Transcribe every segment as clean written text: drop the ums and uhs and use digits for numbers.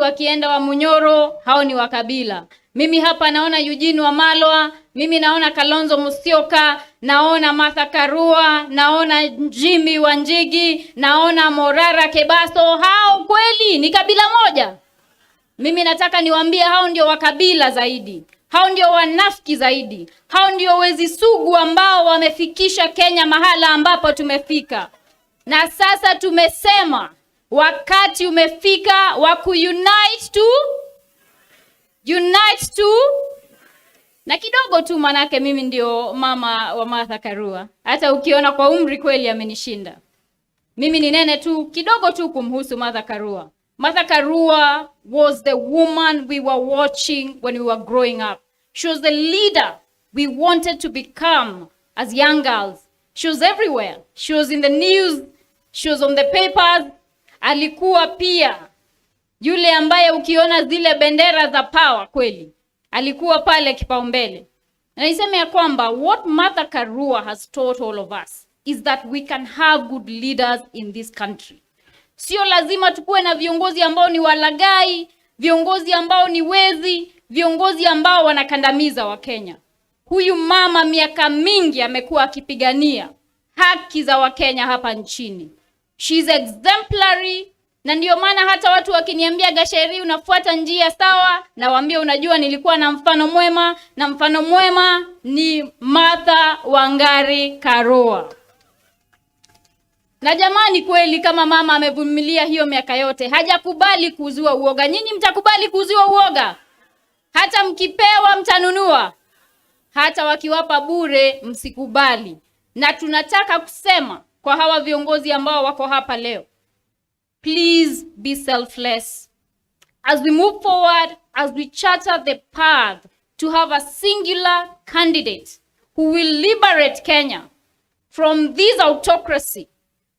wakienda wa Munyoro, hao ni wakabila. Mimi hapa naona Eugene Wamalwa, mimi naona Kalonzo Musyoka, naona Martha Karua, naona Jimmy Wanjigi, naona Morara Kebaso. Hao kweli ni kabila moja? Mimi nataka niwaambie hao ndio wakabila zaidi. Hao ndio wanafiki zaidi. Hao ndio wezi sugu ambao wamefikisha Kenya mahala ambapo tumefika. Na sasa tumesema wakati umefika wa unite na kidogo tu, manake mimi ndio mama wa Martha Karua. Hata ukiona kwa umri kweli amenishinda. Mimi ni nene tu kidogo tu kumhusu Martha Karua. Martha Karua was the woman we were watching when we were growing up. She was the leader we wanted to become as young girls. She was everywhere. She was in the news. She was on the papers. Alikuwa pia yule ambaye ukiona zile bendera za power kweli alikuwa pale kipaumbele. Na niseme ya kwamba what Martha Karua has taught all of us is that we can have good leaders in this country. Sio lazima tukue na viongozi ambao ni walagai, viongozi ambao ni wezi, viongozi ambao wanakandamiza Wakenya. Huyu mama miaka mingi amekuwa akipigania haki za Wakenya hapa nchini. She is exemplary, na ndio maana hata watu wakiniambia Gacheri unafuata njia sawa, na waambie unajua nilikuwa na mfano mwema, na mfano mwema ni Martha Wangari Karua. Na jamani kweli kama mama amevumilia hiyo miaka yote, hajakubali kuuziwa uoga. Nyinyi mtakubali kuuziwa uoga? Hata mkipewa mtanunua? Hata wakiwapa bure msikubali. Na tunataka kusema kwa hawa viongozi ambao wako hapa leo, please be selfless. As we move forward, as we charter the path to have a singular candidate who will liberate Kenya from this autocracy,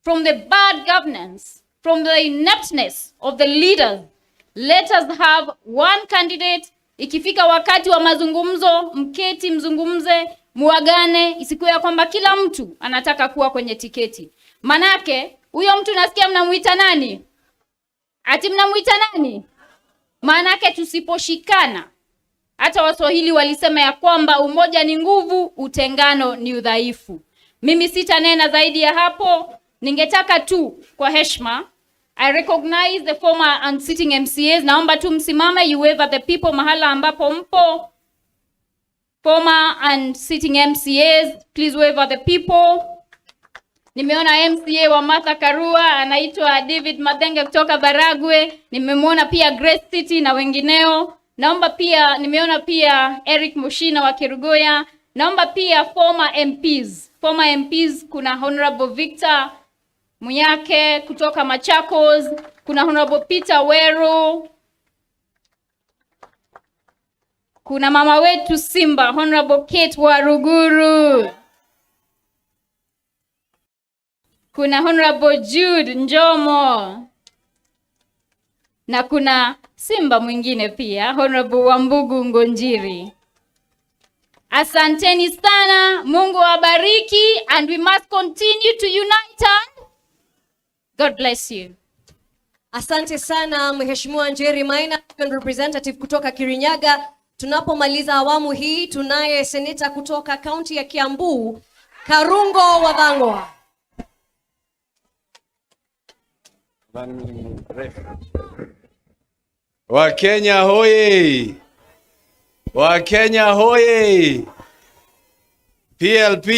from the bad governance, from the ineptness of the leaders, let us have one candidate. Ikifika wakati wa mazungumzo, mketi mzungumze, muagane, isikuwe ya kwamba kila mtu anataka kuwa kwenye tiketi. Manake, huyo mtu nasikia mnamuita nani? Ati mnamuita nani? Manake tusiposhikana, hata Waswahili walisema ya kwamba umoja ni nguvu, utengano ni udhaifu. Mimi sitanena zaidi ya hapo. Ningetaka tu kwa heshima, I recognize the former and sitting MCAs. Naomba tu msimame, you wave at the people mahala ambapo mpo. Former and sitting MCAs, please wave at the people. Nimeona MCA wa Martha Karua anaitwa David Mathenge kutoka Baragwe. Nimemwona pia Grace City na wengineo. Naomba pia, nimeona pia Eric Mushina wa Kerugoya. Naomba pia former MPs. Former MPs kuna Honorable Victor Muyake kutoka Machakos, kuna Honorable Peter Wero, kuna mama wetu Simba, Honorable Kate Waruguru, kuna Honorable Jude Njomo, na kuna Simba mwingine pia, Honorable Wambugu Ngonjiri. Asanteni sana, Mungu awabariki, and we must continue to unite and God bless you. Asante sana Mheshimiwa Njeri Maina, representative kutoka Kirinyaga. Tunapomaliza awamu hii, tunaye seneta kutoka kaunti ya Kiambu, Karungo Wathang'wa. Wakenya hoye! Wakenya hoye! PLP